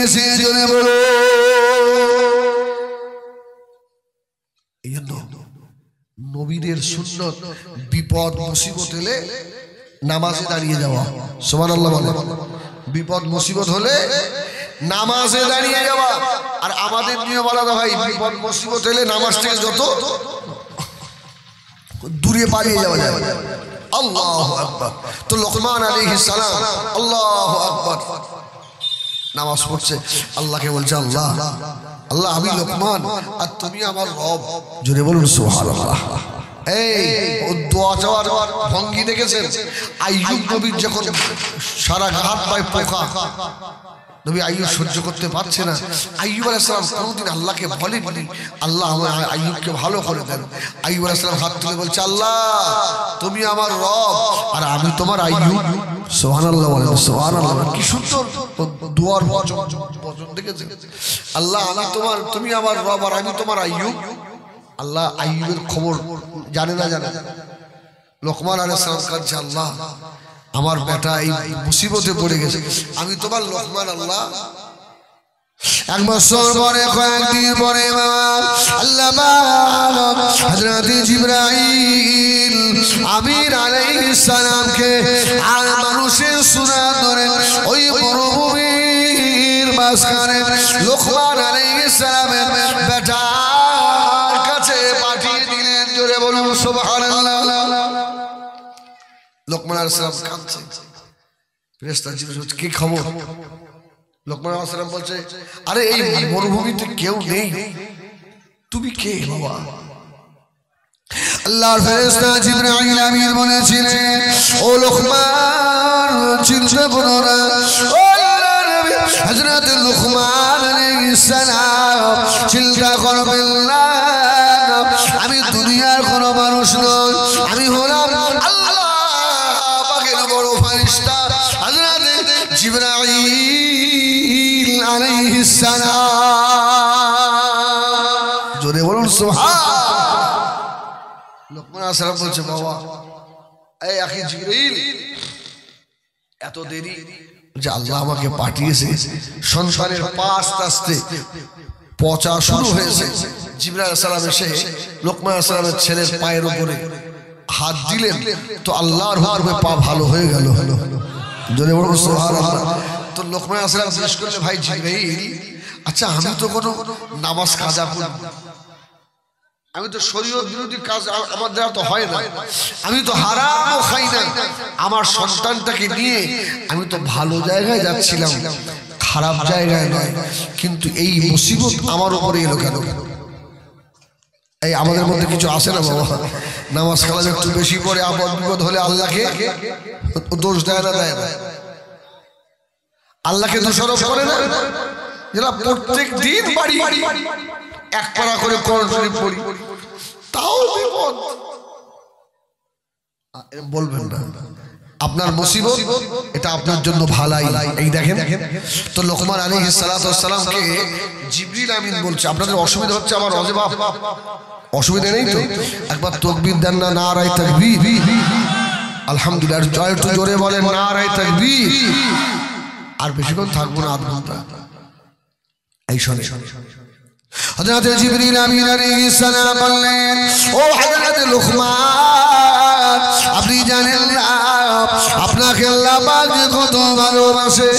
দিয়েছে জনে বলো। এই জন্য নবীদের সুন্নত বিপদ মুসিবত হলে নামাজে দাঁড়িয়ে যাওয়া। সুবহানাল্লাহ বলে। বিপদ মুসিবত হলে নামাজে দাঁড়িয়ে যাওয়া। আর আমাদের নিয়ম আলাদা ভাই, বিপদ মুসিবত হলে নামাজ থেকে যত দূরে পালিয়ে যাওয়া যায়। আল্লাহু আকবার। তো লোকমান আলাইহিস সালাম আল্লাহু আকবার নামাজ পড়ছে, আল্লাহকে বলছে আল্লাহ আল্লাহ আমি লোকমান আর তুমি আমার রব। জোরে বলুন সুবহানাল্লাহ। এই দোয়া চাওয়ার ভঙ্গি দেখেছেন? আইয়ুব নবীর যখন সারা হাত পায়ে পোকা, নবী আইয়ুব সহ্য করতে পারছে না। আইয়ুব আলাইহিস সালাম কোনদিন আল্লাহকে বলেননি আল্লাহ আমার আইয়ুবকে ভালো করে দেন। আইয়ুব আলাইহিস সালাম হাত তুলে বলছে আল্লাহ তুমি আমার রব আর আমি তোমার আইয়ুব। সুবহানাল্লাহ বলেন সুবহানাল্লাহ। কি সুন্দর দোয়ার বচন দেখেছেন? আল্লাহ আমি তোমার, তুমি আমার রব আর আমি তোমার আইয়ুব। আল্লাহ আইয়ুবের খবর জানে না জানে। লোকমান আলাইহিস সালাম কাঁদছে আল্লাহ আমার বেটা এই মুসিবতে পড়ে গেছে, আমি তোমার লোকমান আল্লাহ। এক বছর পরে কয়েকদিন পরে আল্লাহ হযরত জিবরাইল আমির আলাইহিস সালামকে আর মানুষের সুরাত ধরে ওই মরুভূমির মাঝখানে লোকমান আলাইহিস সালামের বেটার কাছে পাঠিয়ে দিলেন। জোরে বলুন সুবহানাল্লাহ। লোকমান আলাইহিস সালাম কাঁদছে, ফেরেশতা জিজ্ঞেস করছে কি খবর? লোকমান আলাইহিস সালাম বলছে আরে এই মরুভূমিতে কেউ নেই, তুমি কে বাবা? আল্লাহর ফেরেশতা জিবরাইল আমিন বলেছিলেন ও লোকমান চিন্তা করো না, ও আল্লাহর নবী হযরত লোকমান আলাইহিস সালাম চিন্তা করবেন না, আমি দুনিয়ার কোনো মানুষ নই, আমি হলাম আল্লাহ পাকের বড় ফেরেশতা হযরত জিবরাইল আলাইহিস সালাম। জোরে বলুন সুবহান। লোকমান আলাইহিস সালাম বলছে বাবা এই আখি জিবরাইল এত দেরি যে আল্লাহ আমাকে পাঠিয়েছে, সংসারের পা আস্তে আস্তে পচা শুরু হয়েছে। জিবরাইল আলাইহিস সালাম এসে লোকমান আলাইহিস সালামের ছেলের পায়ের উপরে হাত দিলেন তো আল্লাহর হুকুমে পা ভালো হয়ে গেল। জোরে বলুন সুবহানাল্লাহ। তো লোকমান আলাইহিস সালাম জিজ্ঞেস করলে ভাই জিবরাইল আচ্ছা আমি তো কোনো নামাজ কাজা করি, আমি তো শরীয়ত বিরোধী কাজ আমার দ্বারা তো হয় না, আমি তো হারামও খাই না, আমার সন্তানটাকে নিয়ে আমি তো ভালো জায়গায় যাচ্ছিলাম, খারাপ জায়গায় নয়, কিন্তু এই মুসিবত আমার উপরে এলো কেন? এই আমাদের মধ্যে কিছু আসে না বাবা, নামাজ কালাম একটু বেশি পড়ে আপদ বিপদ হলে আল্লাহকে দোষ দেয় না, দেয় না, আল্লাহকে দোষারোপ করে না। যারা প্রত্যেক দিন বাড়ি এক পারা করে কোরআন শরীফ পড়ি তাও বিপদ, বলবেন না আপনার মুসিবত এটা আপনার জন্য ভালাই। এই দেখেন তো লোকমান আলাইহিস সালাতু ওয়াস সালামকে জিবরিল আমিন বলছে আপনাদের অসুবিধা হচ্ছে আমার অজবাব, অসুবিধা নেই তো? একবার তাকবীর দেন না, নারায়ে তাকবীর, আলহামদুলিল্লাহ, জয় একটু জোরে বলেন নারায়ে তাকবীর। আর বেশিক্ষণ থাকবো না, আধ ঘন্টা। এই শোনে হযরত জিবরিল আমিন আলাইহিস সালাম বললেন ও হযরত লোকমান আপনি জানেন না আপনাকে আল্লাহ পাক কত ভালোবাসে,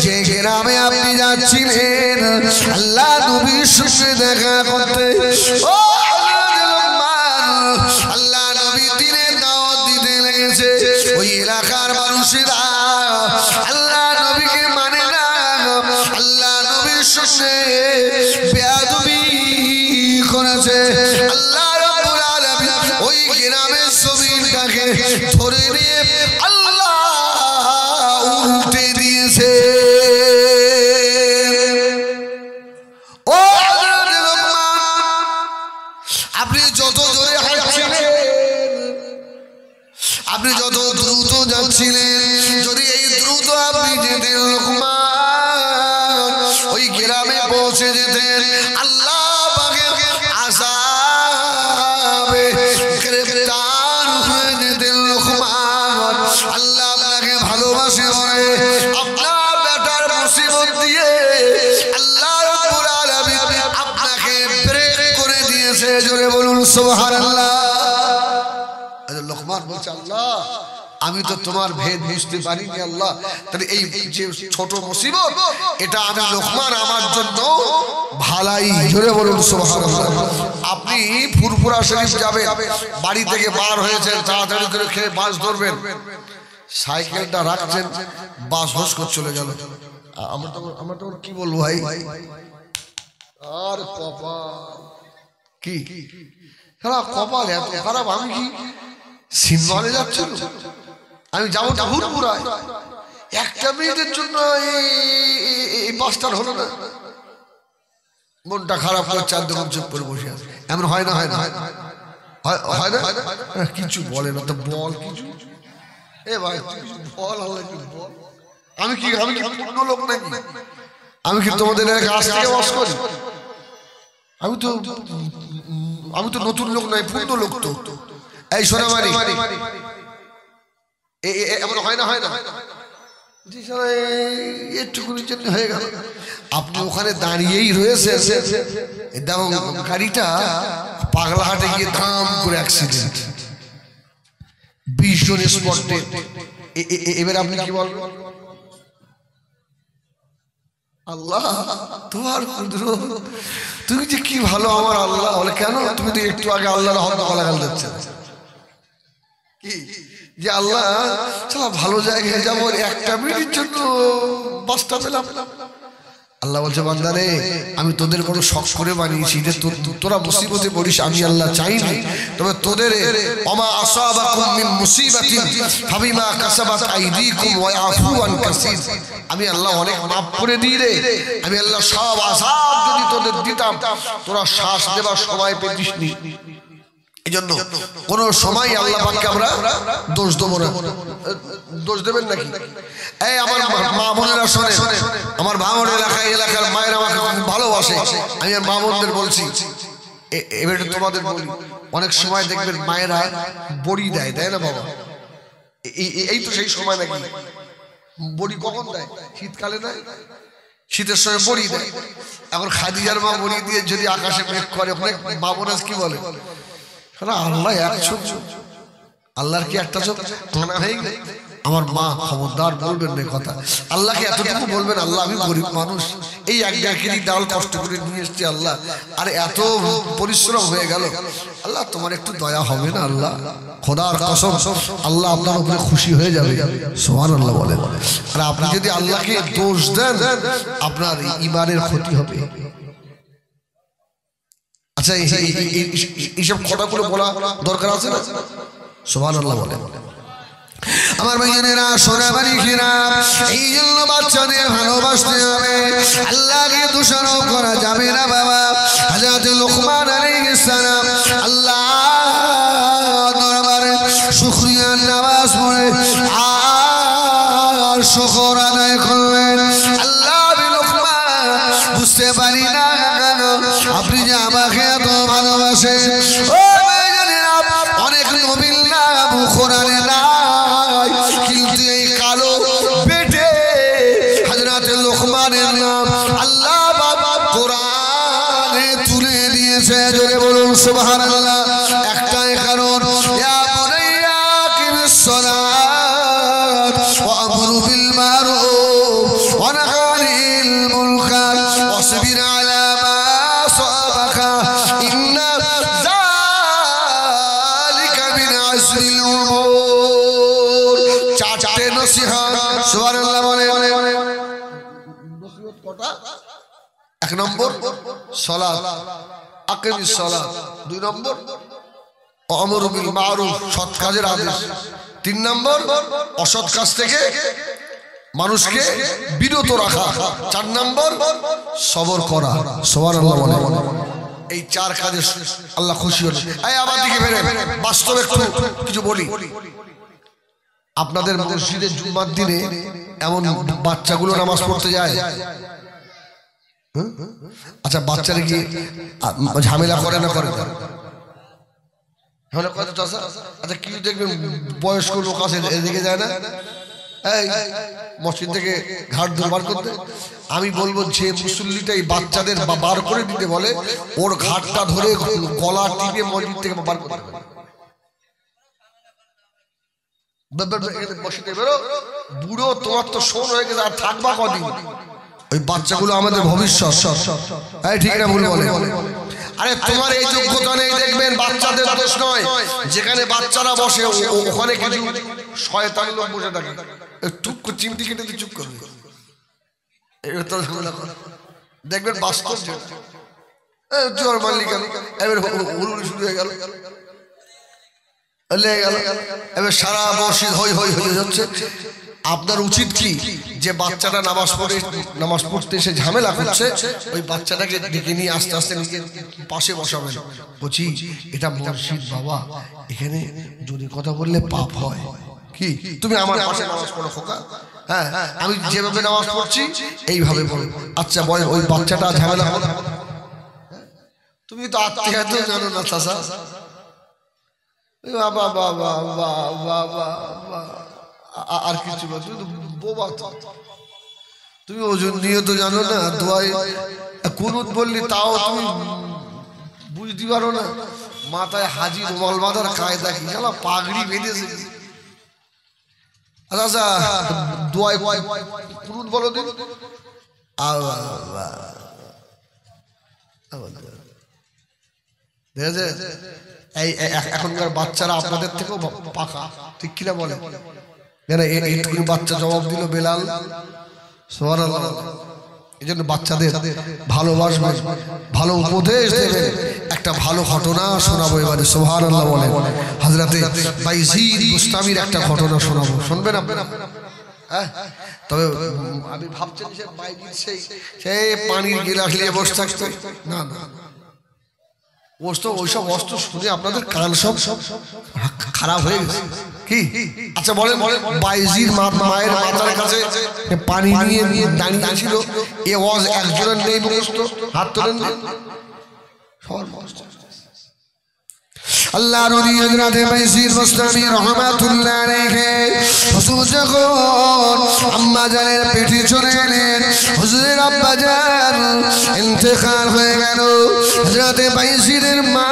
যে গ্রামে আপনি যাচ্ছিলেন আল্লাহ নবীর সঙ্গে দেখা করতে, ও হযরত লোকমান আল্লাহ নবী দিনের দাওয়াত দিতে লেগেছে, ওই এলাকার মানুষেরা আল্লাহ নবীকে মানে না, আল্লাহ নবীর সঙ্গে বেয়াদবি করেছে। আল্লাহ রাব্বুল আলামিন ওই গ্রামের জমিনটাকে ধরে নিয়ে আল্লাহ উল্টে দিয়েছে। ও হযরত লোকমান আপনি যত জোরে হাঁটছিলেন, আপনি যত দ্রুত যাচ্ছিলেন, যদি এই দ্রুত আপনি যেতেন লোকমান ওই গ্রামে পৌঁছে যেতেন, আল্লাহ পাকের আযাবে গ্রেফতার হয়ে যেতেন লোকমান। আল্লাহ আপনাকে ভালোবাসে বলে আপনার বেটার মুসিবত দিয়ে জোরে বলুন সুবহানাল্লাহ। লোকমান বলছে আল্লাহ আমি তো তোমার ভেদ বুঝতে পারিনি আল্লাহ, তাহলে এই যে ছোট মুসিবত এটা আমি লোকমান আমার জন্য ভালাই। জোরে বলুন সুবহানাল্লাহ। আপনি ফুরফুরা শরীফ যাবেন, বাড়ি থেকে বার হয়েছেন, তাড়াতাড়ি করে খেয়ে বাস ধরবেন, সাইকেলটা রাখছেন, বাস হোস করে চলে গেল। আমরা তো কি বলবো ভাই, আর কপাল কি খারাপ, কপাল এত খারাপ। আমি কি সিনমানে যাচ্ছি, আমি যাবো ফুরফুরায়, একটা মিনিটের জন্য এই বাসটা হলো না, মনটা খারাপ করে চার দোকান চুপ করে বসে আছে। এমন হয় না? হয় না? হয় না? কিছু বলে না তো, বল কিছু। এ ভাই বল, আল্লাহ কি বল। আমি কি অন্য লোক নাকি? আমি কি তোমাদের কাছ থেকে বাস করি? আমি তো নতুন লোক নাই, পূর্ণ লোক তো। এই সোনামারি এমন হয় না? হয় না? একটুকুনির জন্য হয়ে গেল। আপনি ওখানে দাঁড়িয়েই রয়েছে, দেখো গাড়িটা পাগলাহাটে গিয়ে ধাম করে অ্যাক্সিডেন্ট, 20 জন স্পটে। এবার আপনি কি বলবেন? আল্লাহ তোমার কুদরত, তুমি যে কি ভালো আমার আল্লাহ। বলে কেন? তুমি তো একটু আগে আল্লাহর হক গালাগাল দিচ্ছ কি যে আল্লাহ চলো ভালো জায়গায় যাবো, একটা মিনিটের জন্য বাসটা পেলাম। আল্লাহ বলছে বান্দারে আমি তোদের কোনো শখ করে বানিয়েছি যে তোরা মুসিবতে পড়িস, আমি আল্লাহ চাইনি। তবে তোদের ওমা আসাবাকুম মিন মুসিবাতিন ফাবিমা কাসাবাত আইদিকুম ওয়া ইয়াফু আন কাসীর। আমি আল্লাহ অনেক মাফ করে দিই রে। আমি আল্লাহ সব আযাব যদি তোদের দিতাম, তোরা শ্বাস নেবার সময় পেতিস নি। এজন্য কোন সময় আল্লাহ পাককে আমরা দোষ দেব না। দোষ দেবেন নাকি? এই আমার মা বোনেরা শোনে, আমার ভাঙড় এলাকার মায়ের আমাকে খুব ভালোবাসে। আমি আর মা বোনদের বলছি, এবার তোমাদের বলি, অনেক সময় দেখবেন মায়েরা বড়ি দেয়, দেয় না বাবা? এই তো সেই সময় নাকি? বড়ি কখন দেয়? শীতকালে দেয়, শীতের সময় বড়ি দেয়। এখন খাদিজার মা বড়ি দিয়ে যদি আকাশে মেঘ করে, অনেক মা বোনেরা কি বলে, আল্লাহ এক চোখ, আল্লাহর কি একটা চোখ? কানা হয়ে গেল। আমার মা খবরদার বলবেন না কথা। আল্লাহকে এতটুকু বলবেন, আল্লাহ আমি গরিব মানুষ, এই এক কেজি ডাল কষ্ট করে নিয়ে এসছি আল্লাহ, আর এত পরিশ্রম হয়ে গেল, আল্লাহ তোমার একটু দয়া হবে না আল্লাহ? খোদার কসম আল্লাহ আপনার উপরে খুশি হয়ে যাবে। সুবহানাল্লাহ বলেন। আর আপনি যদি আল্লাহকে দোষ দেন, আপনার ঈমানের ক্ষতি হবে। আচ্ছা এইসব কথাগুলো বলা দরকার আছে না? সুবহানাল্লাহ বলেন। আমার ভাইয়েরা সোনাবাড়ি ঘিরা, এই জন্য বাচ্চাদের ভালোবাসতে হবে, আল্লাহকে দোষারোপ করা যাবে না বাবা। হযরত লোকমান আলাইহিস সালাম আল্লাহ দরবারে শুকরিয়ার নামাজ পড়ে আর শুকর আদায় করলেন। আল্লাহ লোকমান বুঝতে পারি না আপনি যে আমাকে এত ভালোবাসেন। অনেক নবীর নাম কোরআনে নাই, কিন্তু এই কালো বেটে হযরত লোকমানের নাম আল্লাহ বাবা কোরআনে তুলে দিয়েছে। জোরে বলুন সুবহানাল্লাহ। একটাই কারণ, ইয়া বুনাইয়া আকিমিস সালাত ওয়া আমরু বিল মারুফ ওয়া নাহি আনিল মুনকার ওয়াসবির আলা মা সাবাকা ইন্না যালিকা মিন আসরিল উমুর। চারটে নসিহত। সুবহানাল্লাহ বলে। নসিহত কটা? এক নম্বর সালাত, আকিমিস সালাত। দুই নম্বর আমরু বিল মারুফ, সৎ কাজের আদেশ। তিন নম্বর অসৎ কাজ থেকে মানুষকে বিরত রাখা। চার নম্বর সবর করা। সুবহানাল্লাহ বলে। এই চার কাজে আল্লাহ খুশি হন। এই আবার দিকে ফেরে বাস্তবে একটু কিছু বলি। আপনাদের মসজিদে জুম্মার দিনে এমন বাচ্চাগুলো নামাজ পড়তে যায়, আচ্ছা বাচ্চারা কি ঝামেলা করে না? করে আচ্ছা কি দেখবেন বয়স্ক লোক আছে এদিকে যায় না, এই মসজিদ থেকে ঘাট ধরে বার করতে, আমি বলবো যে মুসল্লিটা এই বাচ্চাদের বার করে দিতে বলে, ওর ঘাটটা ধরে গলা টিপে মসজিদ থেকে বার করতে হবে। বুড়ো তোমার তো শোন হয়ে গেছে, আর থাকবা কদিন? ওই বাচ্চাগুলো আমাদের ভবিষ্যৎ, ঠিক না ভুল বলে? আরে তোমার এই যোগ্যতা নেই দেখবেন, বাচ্চাদের দোষ নয়। যেখানে বাচ্চারা বসে ওখানে কিছু শয়তান লোক বসে থাকে, টুক করে চিমটি কেটে দিয়ে চুপ করবে, দেখবেন বাস্তব জোর মারলি কেন, এবার শুরু হয়ে গেল, এবার সারা মসজিদ হই হই হয়ে যাচ্ছে। আপনার উচিত কি যে বাচ্চাটা নামাজ পড়তে এসে ঝামেলা করছে, ওই বাচ্চাটাকে ডেকে নিয়ে আস্তে আস্তে নিজের পাশে বসাবেন। বলছি এটা মসজিদ বাবা, এখানে যদি কথা বললে পাপ হয়, কি তুমি আমার পাশে নামাজ পড়ো খোকা, হ্যাঁ আমি যেভাবে নামাজ পড়ছি এইভাবে পড়ো। আচ্ছা বল, ওই বাচ্চাটা ঝামেলা হবে, তুমি তো আত্মীয় জানো না চাচা, বাবা বাবা বাবা আর কিছু বোবা, তুমি ওজন নিয়ে তো জানো না, দোয়ায় কুনুত বললি তাও তুমি বুঝতে পারো না, মাথায় হাজি রুমাল বাঁধার কায়দা কি, শালা পাগড়ি বেঁধেছে। আচ্ছা দোয়ায় কুনুত বলো দিন, দেখেছে এই এখনকার বাচ্চারা আপনাদের থেকেও পাকা, ঠিক কিনা বলে? এইটুকুনি বাচ্চা জবাব দিল বেলাল, সুবহানাল্লাহ। এই জন্য বাচ্চাদের ভালোবাসবেন, ভালো উপদেশ দেবেন। একটা ভালো ঘটনা শোনাবো এবারে, সুবহানাল্লাহ বলে। হযরতে বাইজিদ বুস্তামির একটা ঘটনা শোনাবো, শুনবেন আপনারা? হ্যাঁ, তবে আমি ভাবছেন যে বাইজিদ সেই পানির গিলাস নিয়ে বসে থাকতো, না না, ওইসব অস্ত্র শুনে আপনাদের কান সব খারাপ হয়ে গেছে কি? আচ্ছা বলেন, বাইজির মায়ের মাথার কাছে পানি নিয়ে দাঁড়িয়ে ছিল, এ ওয়াজ একজনের নেই মুখস্থ, হাত তোলেন সবার মুখস্থ। আল্লাহর ওলি হযরত বাইজিদ বুস্তামি রাহমাতুল্লাহ আলাইহি হুজুর যখন আম্মা জানের পেটে চলে গেলেন, হুজুরের আব্বা জান ইন্তেকাল হয়ে গেল। হযরত বাইজিদের মা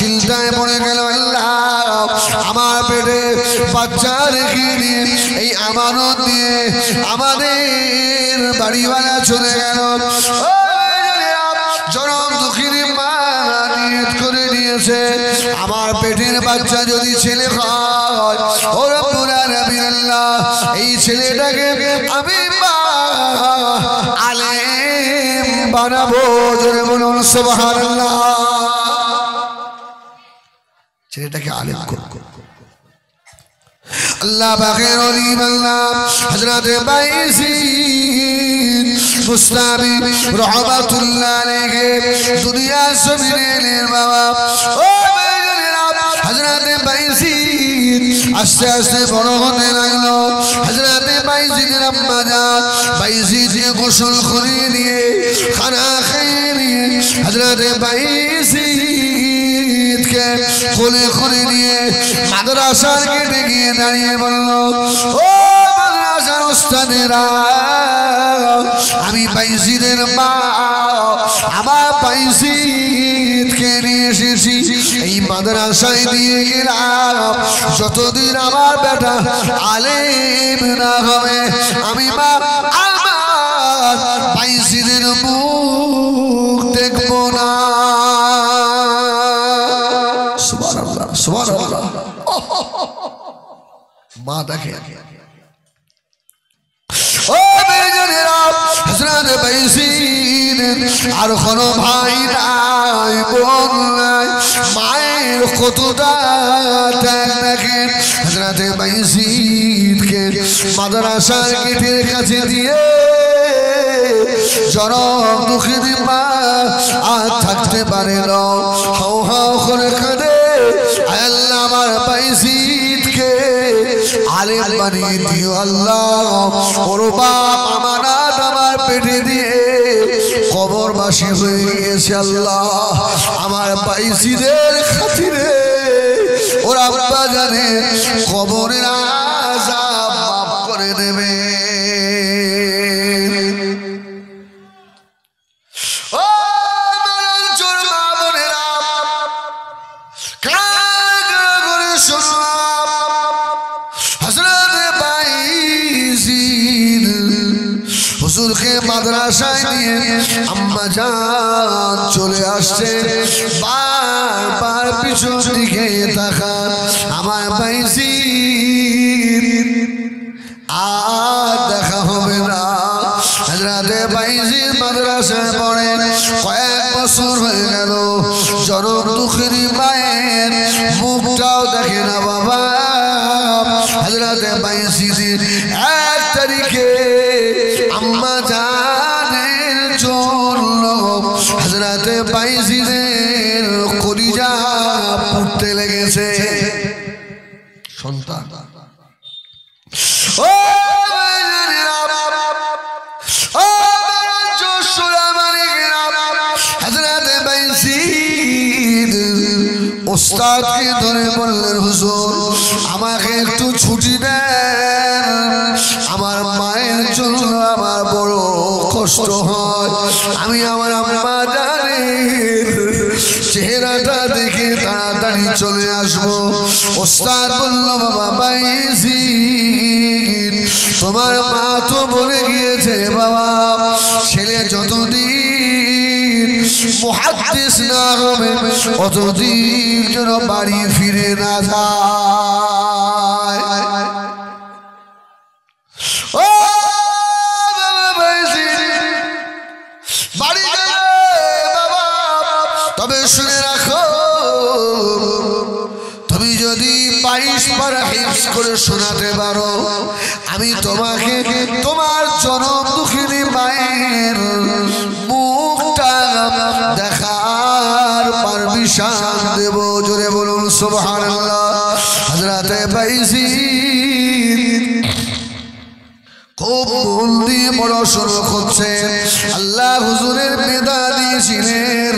চিন্তায় পড়ে গেল, আল্লাহ আমার পেটে বাচ্চা রেখে দিয়ে এই আমানত দিয়ে আমাদের বাড়িওয়ালা চলে গেল। জনম দুঃখিনী মা নিয়ত করে নিয়েছে, আমার পেটের বাচ্চা যদি ছেলে হয়, ও রব্বুল আলামিন আল্লাহ এই ছেলেটাকে আমি আলেম বানাবো। জোরে বলুন সুবহানাল্লাহ। ছেলেটাকে আলেম করব। আল্লাহ পাকের ওলি বান্দা হযরত বাইজিদ বুস্তামি রাহমাতুল্লাহ আলাইহি দুনিয়া জমিনের বাবা। ও হযরত বাইজিদ আস্তে আস্তে বড় হতে লাগলো। হযরত বাইজিদের আম্মা জান বাইজিদকে গোসল করিয়ে দিয়ে খানা খেয়ে নিয়ে হযরত বাইজিদকে কোলে করে নিয়ে মাদ্রাসার গেটে গিয়ে দাঁড়িয়ে বলল, ও মাদ্রাসার ওস্তাদেরা, আমি বাইজিদের মা, আমার বাইজিদকে নিয়ে এসেছি এই মাদ্রাসায় দিয়ে গেলাম। যতদিন আমার বেটা আলেম না হবে আমি মা আমার বাইজিদের মুখ দেখবো না। সুবহানাল্লাহ সুবহানাল্লাহ। মা দেখে ও বেজনেরা হযরত বাইজিদ আর কোনো ভাই নাই, বোন নাই, মায়ের কতটা ত্যাগ দেখেন। হযরত বাইজিদকে মাদ্রাসার গেটের কাছে দিয়ে জনম দুঃখিনী মা আর থাকতে পারে না, হাও হাও করে কাঁদে, আল্লাহ আমার বাইজিদকে আলেম বানিয়ে দিও আল্লাহ। ওর বাপ আমানত আমার পেটে দিয়ে কবরবাসী হয়ে গেছে আল্লাহ, আমার বাইজিদের খাতিরে ওর আব্বা জানে কবরের আযাব করে দেবে। ও মরণচোর মা বোনেরা, কান করে শোনো, হযরত বাইজিদ হুজুরকে মাদ্রাসায় নিয়ে আম্মা জান চলে আসছে। বারবার পিছন দিকে তাকান, আমার বাইজিদ আর দেখা হবে না। হযরত বাইজিদ মাদ্রাসায় পড়ে কয়েক বছর হয়ে গেল, জনম দুঃখেরী মায়ের মুখটাও দেখে না বাবা। হযরত বাইজিদের 1 তারিখে আম্মা জানের জন্য হযরত বাইজিদের কলিজা পুড়তে লেগেছে। সন্তান ও হযরত বাইজিদ ওস্তাদকে ধরে বললেন, হুজুর আমাকে একটু ছুটি দেন, আমার মায়ের জন্য আমার বড় কষ্ট হয়, আমি আমার আম্মা জানের চেহারাটা দেখে তাড়াতাড়ি চলে আসবো। ওস্তাদ বলল, বাবা বাইজিদ তোমার মা তো বলে গিয়েছে বাবা, ছেলে যতদিন মুহাদ্দিস না হবে অতদিন যেন বাড়ি ফিরে না যায়। ও বাবা বাইজিদ বাড়ি গেলে বাবা, তবে শুনে রাখো, তুমি যদি 22 পারা হিফজ করে শোনাতে পারো, আমি তোমাকে তোমার জনম দুঃখিনী মায়ের মুখটা দেখার পারমিশন দেব। জোরে বলুন সুবহানাল্লাহ। হযরত বাইজিদ খুব মন দিয়ে পড়াশোনা করছেন, আল্লাহ হুজুরের মেধা দিয়েছিলেন।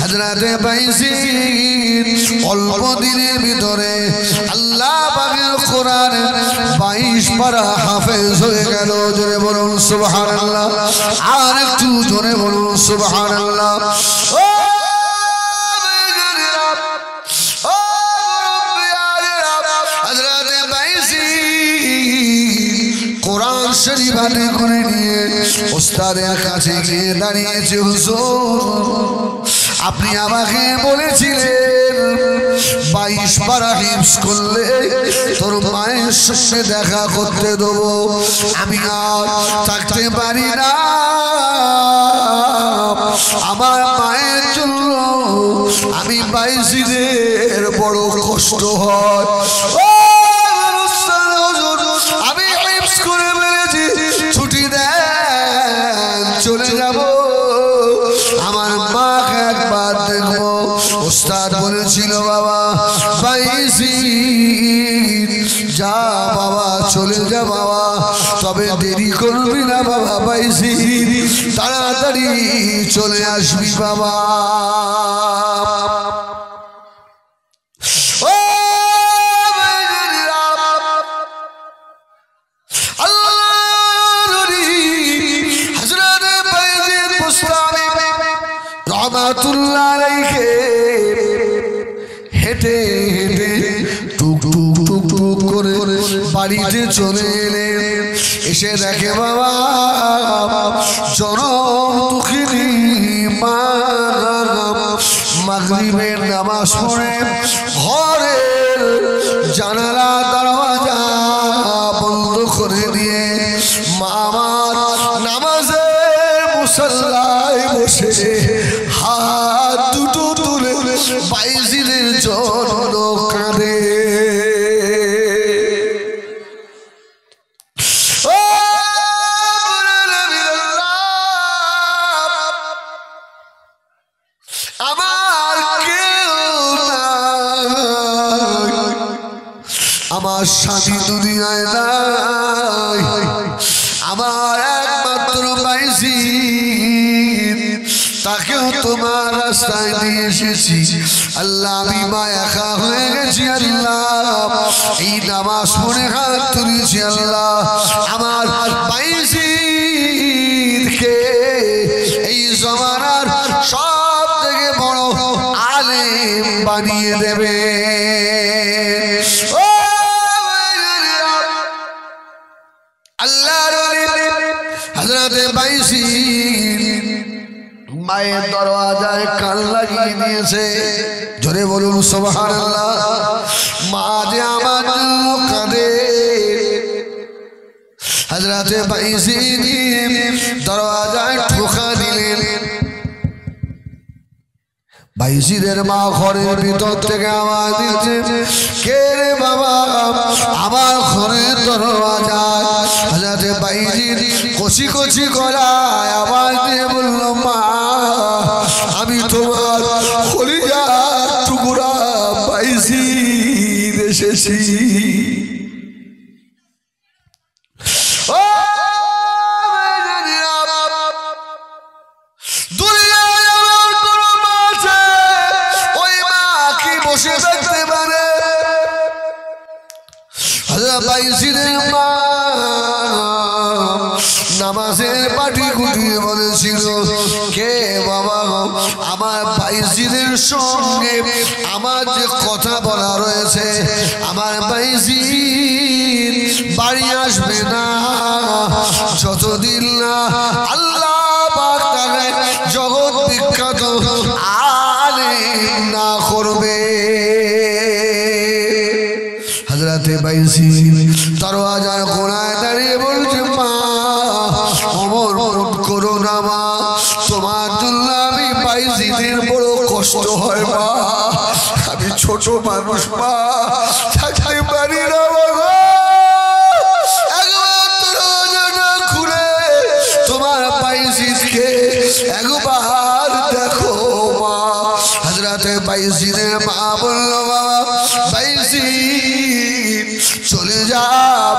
হযরত বাইজিদ অল্প দিনের ভিতরে আল্লাহ পাকের কোরআন 22 পারা হাফেজ হয়ে গেল। জোরে বলুন সুবহানাল্লাহ। আর একটু জোরে বলুন সুবহানাল্লাহ। ও হযরত বাইজিদ কোরআন শরীফ হাতে করে নিয়ে ওস্তাদের কাছে গিয়ে দাঁড়িয়েছে, হুজুর আপনি আমাকে বলেছিলেন 22 পারা হিফজ করলে তোর মায়ের সঙ্গে দেখা করতে দেবো, আমি আর থাকতে পারি না, আমার মায়ের জন্য আমি বাইজিদের বড় কষ্ট হয়। আমি হিফজ করে ফেলেছি, ছুটি দেন, চলে যাব, আমার মাকে একবার দেখবো। ওস্তাদ বলেছিল, বাবা বাইজিদ যা বাবা, চলে যা বাবা, তবে দেরি করবি না বাবা বাইজিদ, তাড়াতাড়ি চলে আসবি বাবা। রহমাতুল্লাহ আলাইহি হেঁটে হেঁটে টুক টুক টুক টুক করে বাড়িতে চলে এলেন। এসে দেখে বাবা জনম দুঃখিনী মা মাগরিবের নামাজ পড়ে ঘরের জানালা দরওয়াজা বন্ধ করে দিয়ে মা আমার নামাজের মুসল্লায় বসে হাত দুটো তুলে বাইজিদের জন্য কাঁদে। আমার কেউ নাই, আমার স্বামী দুনিয়ায় নাই, আমার একমাত্র বাইজিদ তাকেও তোমার রাস্তায় নিয়ে এসেছি আল্লাহ আমি মা একা হয়ে গেছি আল্লাহ এই নামাজ পড়ে হাত তুলেছি আল্লাহ আমার বাইজিদকে এই জমানার সব থেকে বড় আলেম বানিয়ে দেবে আল্লাহর হযরতে বাইজিদ মায়ের দরওয়াজায় কান লাগিয়ে দিয়েছে জোরে বলুন সুবহানাল্লাহ মা যে আমার জন্য কাঁদে হযরতে বাইজিদ দরওয়াজায় ঠোকা দিলেন বাইজিদের মা ঘরের ভিতর থেকে আওয়াজ দিচ্ছে কে রে বাবা আমার ঘরের দরওয়াজায় হযরতে বাইজিদ কচি কচি গলায় আওয়াজ দিয়ে বলল মা আমি তোমার কলিজার টুকরা বাইজিদ এসেছি বাইজিদের মা নামাজের পাটি গুটিয়ে বলেছিল কে বাবা আমার বাইজিদের সঙ্গে আমার যে কথা বলা রয়েছে আমার বাইজিদ বাড়ি আসবে না যতদিন না আল্লাহ পাক তাকে জগৎ বিখ্যাত আলেম না করবে হযরতে বাইজিদ দরওয়াজার কোণায় দাঁড়িয়ে বলছে মা অমর করো না মা তোমার জন্য আমি বাইজিদের বড় কষ্ট হয় মা আমি ছোট মানুষ মা থাকতে পারি না বাবা একবার দরওয়াজাটা খুলে তোমার বাইজিদকে একবার দেখো মা হযরতে বাইজিদের মা বলল বাবা বাইজিদ চলে যা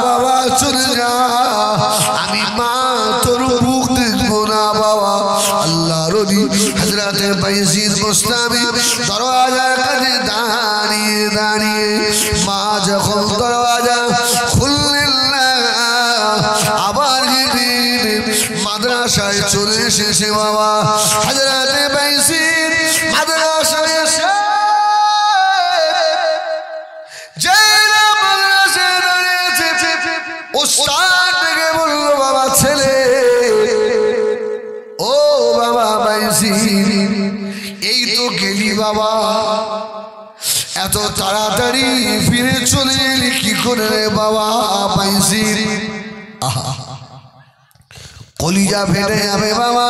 বাবা চলে যা আমি মা তোর মুখ দেখবো না বাবা আল্লাহর ওলি হযরতে বাইজিদ গোস্তামি দরওয়াজার কাছে দাঁড়িয়ে দাঁড়িয়ে মা যখন দরওয়াজা খুললেন না আবার মাদ্রাসায় চলে এসেছে বাবা হযরতে বাইজিদ মাদ্রাসায় এসে ওস্তাদ থেকে বলল বাবা ছেলে ও বাবা বাইজিদ এই তো গেলি বাবা এত তাড়াতাড়ি ফিরে চলে এলি কি করে রে বাবা বাইজিদ কলিজা ফেটে যাবে বাবা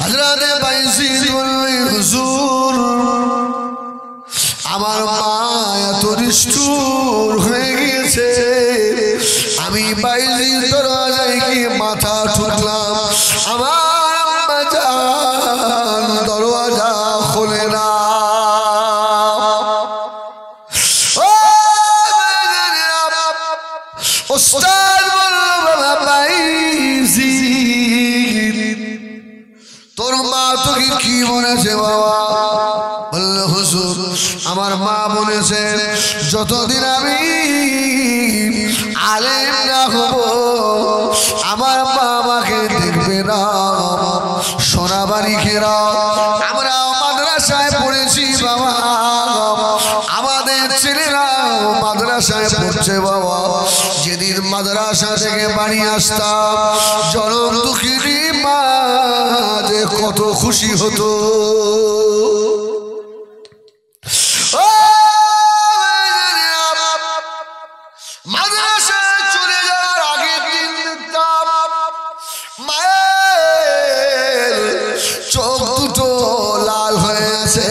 হযরতে বাইজিদ বললেন হুজুর আমার মা এত নিষ্ঠুর হয়ে গিয়েছে আমি বাইজিদ দরওয়াজায় গিয়ে মাথা ঠুকলাম আমার আম্মা জান দরওয়াজা খোলে না ওস্তাদ বলল বাবা বাইজিদ তোর মা তোকে কি বলেছে বাবা বলল হুজুর আমার মা বলেছে যতদিন আমি আলেম না হব আমার মা আমাকে দেখবে না সোনাবাড়ি ঘেরা আমরা মাদ্রাসায় পড়েছি বাবা আমাদের ছেলেরা মাদ্রাসায় পড়ছে বাবা যেদিন মাদ্রাসা থেকে বাড়ি আসতাম জনম দুঃখিনী মা যে কত খুশি হতো মাদ্রাসায় চলে যাওয়ার আগের দিন দেখতাম মায়ের চোখ দুটো লাল হয়ে আছে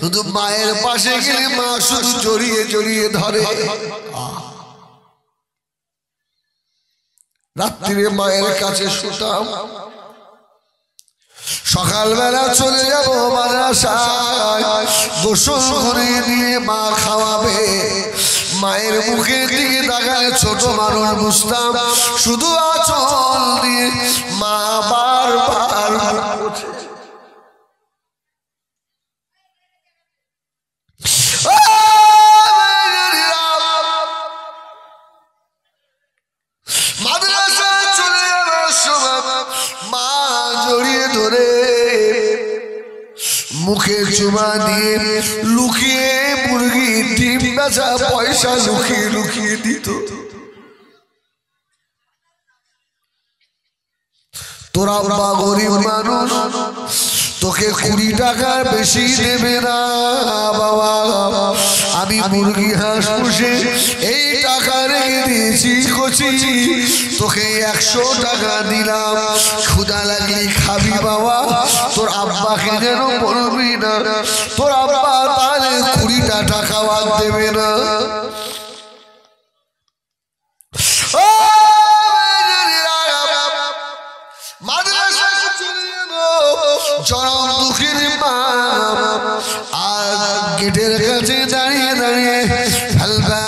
শুধু মায়ের পাশে গেলে মা শুধু জড়িয়ে জড়িয়ে ধরে রাত্রিরে মায়ের কাছে শুতাম সকালবেলা চলে যাব মাদ্রাসায় গোসল করে নিয়ে মা খাওয়াবে মায়ের মুখের দিকে তাকালে ছোট মানুষ বুঝতাম শুধু আঁচল দিয়ে মা বারবার মুখে চুমা দিয়ে লুকিয়ে মুরগি ডিম বেচা পয়সা লুকিয়ে লুকিয়ে দিত। তোরা বাবা গরিব মানুষ, তোকে 20 টাকার বেশি দেবে না বাবা, আমি মুরগি হাঁস পুষে এই টাকা রেখে দিয়েছি কচি, তোকে 100 টাকা দিলাম, ক্ষুধা লাগলে খাবি বাবা, তোর আব্বাকে যেন বলবি না তোর আব্বা তাহলে 20টা টাকা বাদ দেবে না। চরম দুঃখের মা আর গেটের কাছে দাঁড়িয়ে দাঁড়িয়ে হালকা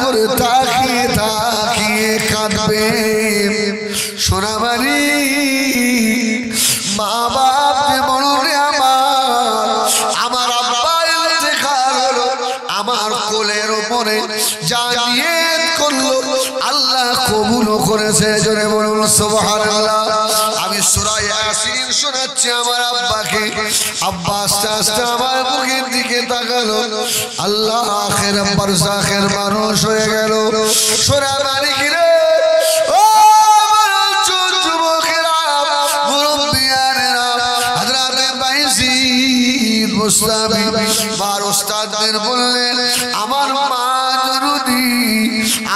করে তাকিয়ে তাকিয়ে কাঁদবে। সোনাবাড়ি মা বাপ যে মরণে আমার আব্বা ইন্তেকাল হলো, আমার কোলের উপরে যা নিয়ত করলো আল্লাহ কবুল করেছে। জোরে বলুন সুবহানাল্লাহ। আমি সূরা ইয়াসিন শোনাচ্ছি আমার আব্বাকে, আব্বা আস্তে আস্তে আমার মুখের দিকে তাকালো, আল্লাহ আখির বারজাখের মানুষ হয়ে গেল। সোনা মালিকেরা ও আমার যুবকেরা মুরব্বিয়ানেরা হযরত বাইজিদ মুস্তাবি বার ওস্তাদদের বললেন আমার মা যদি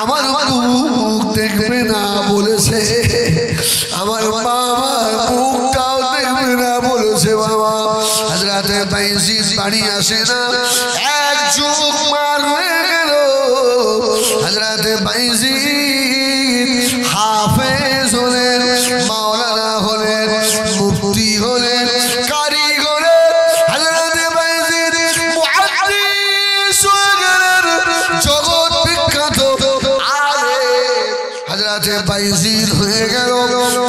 আমার মুখ দেখবে না বলেছে, আমার মা মুখটাও দেখবে না বলেছে বাবা। হযরত বাইজিদ বাড়ি আসে না, এক যুগ মার হয়ে গেল। হযরত বাইজিদ হাফেজ হলেন, মাওলানা হলেন, মুফতি হলেন, কারি হলেন। হযরত বাইজিদ মুহাদ্দিস হয়ে গেলেন, জগৎ বিখ্যাত আলেম। হযরত বাইজিদ হয়ে গেল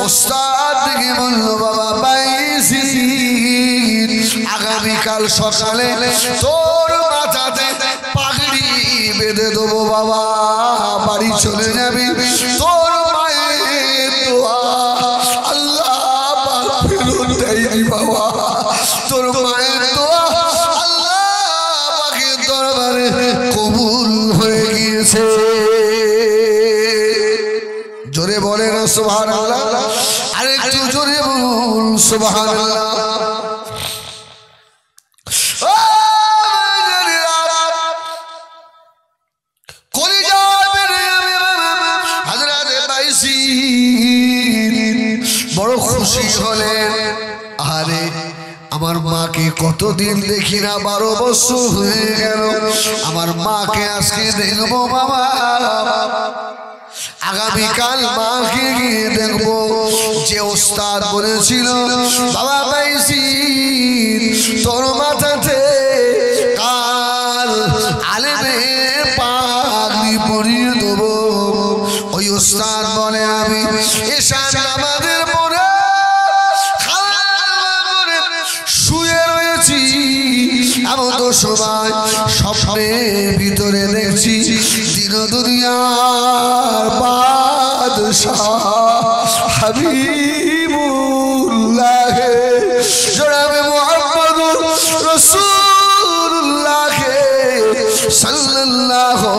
ওস্তাদ থেকে বলল বাবা বাইজিদ আগামীকাল সকালে তোর মাথাতে পাগড়ি বেঁধে দেবো বাবা, বাড়ি চলে যাবি, তোর মায়ের দোয়া আল্লাহ পাক ফেরত দেয়নি বাবা, তোর মায়ের দোয়া আল্লাহ পাকের দরবারে কবুল হয়ে গিয়েছে। জোরে বলে না সুবহানাল্লাহ, আরেকটু জোরে বলুন সুবহানাল্লাহ। বড় খুশি হলেন, আরে আমার মাকে কতদিন দেখি না, 12 বছর হয়ে গেল, আমার মাকে আজকে দেখবো বাবা, আগামীকাল মাকে গিয়ে দেখবো। যে ওস্তাদ বলেছিল বাবা বাইজিদ তোর মাথাতে কাল আলেমের পাগড়ি পরিয়ে দেবো, ওই ওস্তাদ বলে আমি এশার নামাজের পরে শুয়ে রয়েছি, এমন তো সময় স্বপ্নের ভিতরে দেখছি দিন দুনিয়ার বাদশাহ হাবিবুল্লাহ জনাবে মুহাম্মদুর রাসূলুল্লাহ সাল্লাল্লাহু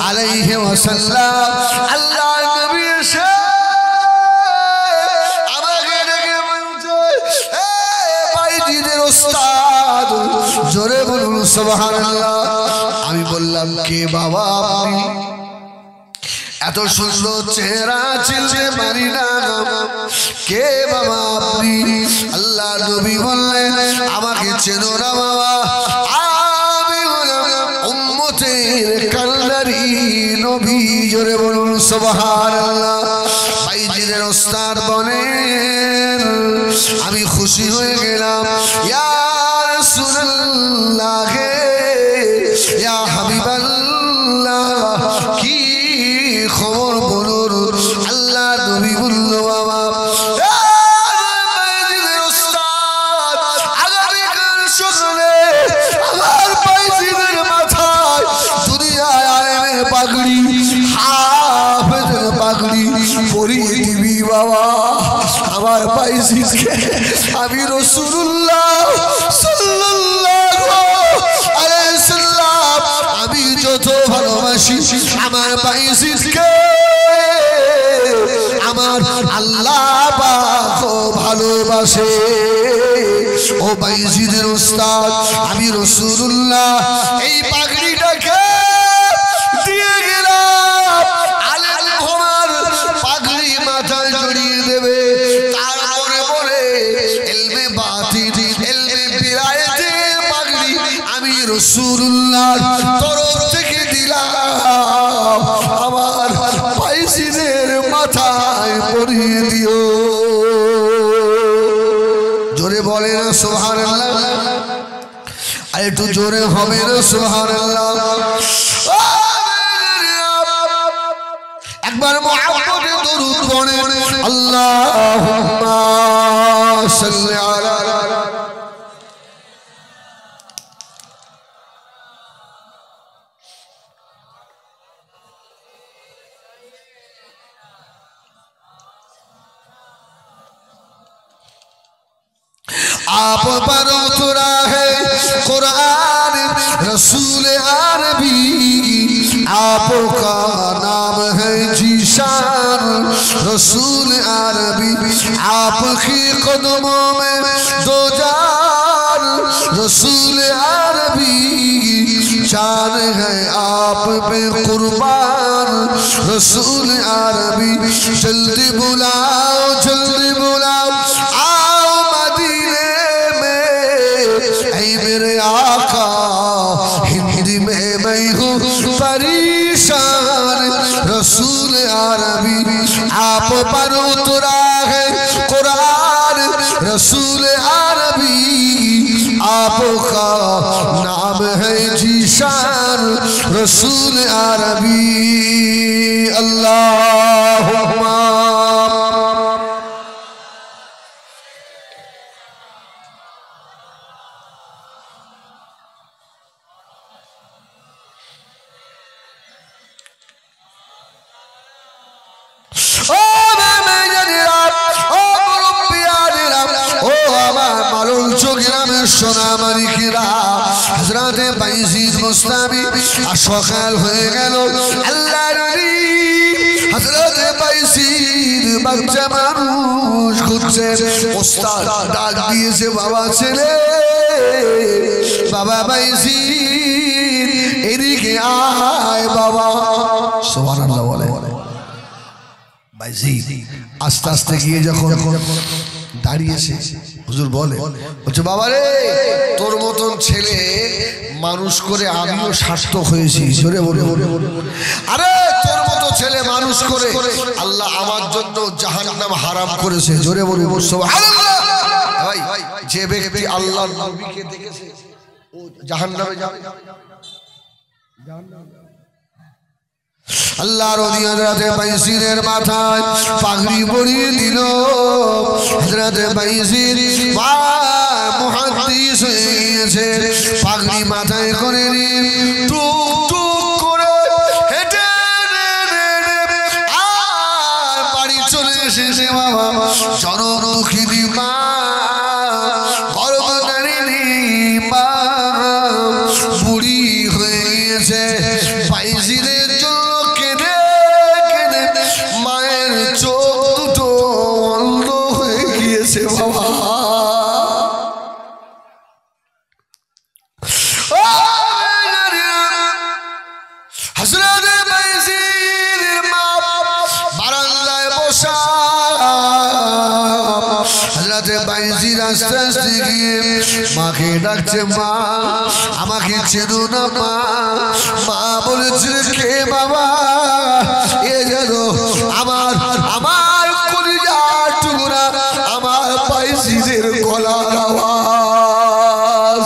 আলাইহি ওয়াসাল্লাম। আল্লাহ নবী এসে আমাকে ডেকে বলছে হে বাইজিদের ওস্তাদ, জোরে বলুন সুবহানাল্লাহ। আমি বললাম কে বাবা আপনি? এত সুন্দর চেহারা চিনতে পারি না, কে বাবা আপনি? আল্লাহ নবী বললেন আমাকে চেনো না বাবা, আমি হলাম উম্মতের কান্ডারি নবী। জোরে বলুন সুবহানাল্লাহ। বাইজিদের ওস্তাদ বলেন আমি খুশি হয়ে গেলাম, ইয়া রাসূলুল্লাহ ইয়া হাবিবাল্লাহ কি খবর বলুন। আল্লাহ নবী বলল বাবা বাইজিদের ওস্তাদ আগামীকাল সকালে আমার বাইজিদের মাথায় দুনিয়ায় আলেমের পাগড়ি হাফেজের পাগড়ি পরিয়ে দিবি বাবা, আমার বাইজিদকে আমি রাসূলুল্লাহ সাল্লাল্লাহু আলাইহি সাল্লাম আমি যত ভালোবাসি আমার বাইজিদকে আমার আল্লাহ পাক ভালোবাসে। ও বাইজিদের উস্তাদ আমি রাসূলুল্লাহ এই পাগড়িটাকে দিয়ে গেলাম, আলেম আমার পাগড়ি মাথায় জড়িয়ে দেবে, তারপরে বলে ইলমে বাতিন ইলমে বিরায়াতের পাগড়ি আমি রাসূলুল্লাহ তরফ থেকে দিলাম, আমার বাইজিদের মাথায় পরিয়ে দিও। জোরে বলে না সুবহানাল্লাহ, আর একটু জোরে হবে না সুবহানাল্লাহ। একবার মুহাম্মদে দরুদ পড়েন, আল্লাহুম্মা সাল্লি আলা आप पर उतरा है कुरान रसूल अरबी, आपका नाम है जीशान रसूल अरबी, आपके कदमों में दो जान रसूल अरबी, जान है आप पे कुर्बान रसूल अरबी, जल्दी बुलाओ जल्दी बुलाओ मेरे आका, हिंदी में मैं हूँ परेशान रसूल अरबी, आप पर उतरा है कुरान रसूल अरबी, आपका नाम है जीशान रसूल अरबी। अल्लाहुम्मा সোনামানিকেরা হযরতে বাইজিদ মুস্তাবি সকাল হয়ে গেল, আল্লাহর নবী হযরতে বাইজিদ বাচ্চা মানুষ ঘুরছে, ওস্তাদ ডাক দিয়েছে, বাবা ছেলে বাবা বাইজিদ এদিকে আয় বাবা। সুবহানাল্লাহ বলে বাইজিদ আস্তে আস্তে গিয়ে যখন দাঁড়িয়েছে, হুজুর বলে বলছে বাবা রে তোর মতন ছেলে মানুষ করে আমিও সার্থক হয়েছি। জোরে বলে আরে তোর মতো ছেলে মানুষ করে আল্লাহ আমার জন্য জাহান্নাম হারাম করেছে। জোরে বলে সুবহানাল্লাহ। ভাই যে ব্যক্তি আল্লাহর নবীকে দেখেছে ও জাহান্নামে যাবে। আল্লাহর ওলি হযরতে বাইজিদের মাথায় পাগড়ি পরিয়ে দিল। হযরতে বাইজিদ মুহাদ্দিস হয়েছে, পাগড়ি মাথায় করে নিয়ে টুক টুক করে হেঁটে আর বাড়ি চলে এসেছে। বাবা জনদুঃখিনী মা, গর্ভধারিণী মা বুড়ি হয়ে গিয়েছে, বাইজিদের জন্য বাবা হযরতে বাইজিদের মা বারান্দায় বসা। হযরতে বাইজিদ আস্তে আস্তে গিয়ে মাকে ডাকছে, মা আমাকে চেনো না মা? মা বলেছে কে বাবা? এ যেন আমার আমার কলিজার টুকরা আমার বাইজিদের গলার আওয়াজ।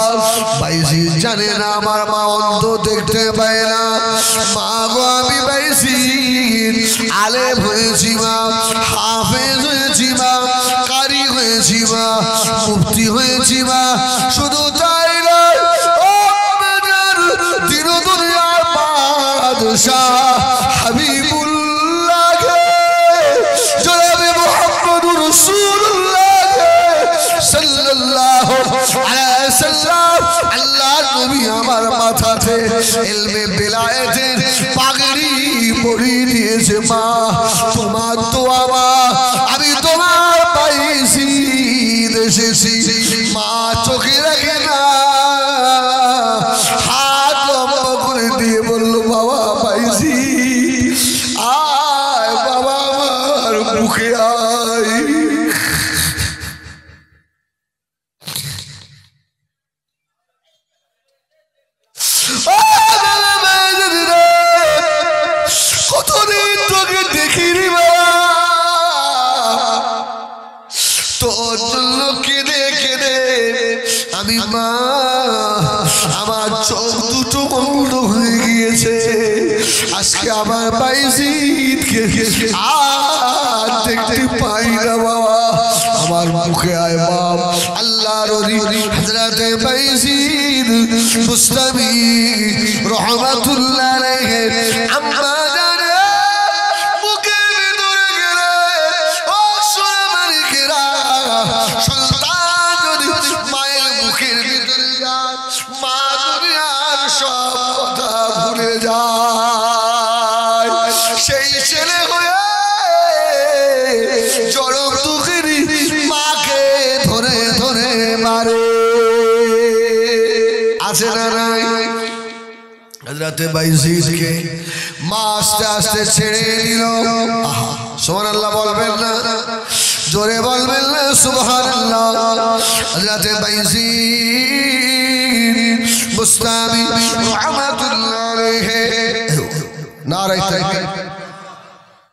বাইজিদ জানে না আমার মা অন্ধ, দেখতে পায় না। মা গো আমি বাইজিদ আলেম হয়েছি মা, হাফেজ হয়েছি মা, কারি হয়েছি মা, মুফতি হয়েছি মা। শুধু তাই নয় ও বেজার দিন দুনিয়ার বাদশাহ হাবিবুল্লাহ জনাবে মুহাম্মদুর রাসূলুল্লাহ নবী আমার মাথাতে ইলমে বেলায়েতের পাগড়ি পরিয়ে দিয়েছে মা তোমার দোয়া মা আমি তোমার পাইছি এসেছি মা চোখে রাখে না হাত লম্বা করে দিয়ে বলল বাবা পাইছি আয় বাবা আমার মুখে আয় কতদিন তোকে দেখিনি তোর জন্য কেঁদে কেঁদে আমি মা আমার চোখ দুটো বন্ধ হয়ে গিয়েছে আজকে আমার বাইজিদকে আর দেখতে পাই না বাবা আমার মুখে আয় বাবা আল্লাহর ওলি হযরতে বাইজিদ বুস্তামি রাহমাতুল্লাহ আলাইহি আম্মা জানে মুখে ভিতরে গেলে ও সোনা মালিকেরা সন্তান যদি মায়ের মুখের ভিতরে যায় মা দুনিয়ার সব কথা ভুলে যায় সেই ছেলে হয়ে জড়ম দুঃখেরই মাকে ধরে ধরে মারে আছে না নাই হযরতে বাইজিদকে মা আস্তে আস্তে ছেড়ে দিল সুবহানাল্লাহ বলবেন না জোরে বলবেন না সুবহানাল্লাহ হযরতে বাইজিদ বুস্তামি রাহমাতুল্লাহ আলাইহি নারে তাকবীর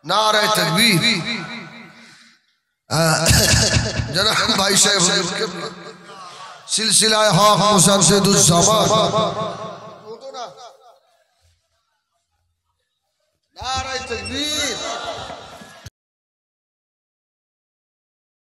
নারে তাকবীর জনাব ভাই সাহেব সিলসিলায়ে হক মুসাদ্দিদুজ জামান নারে তাকবীর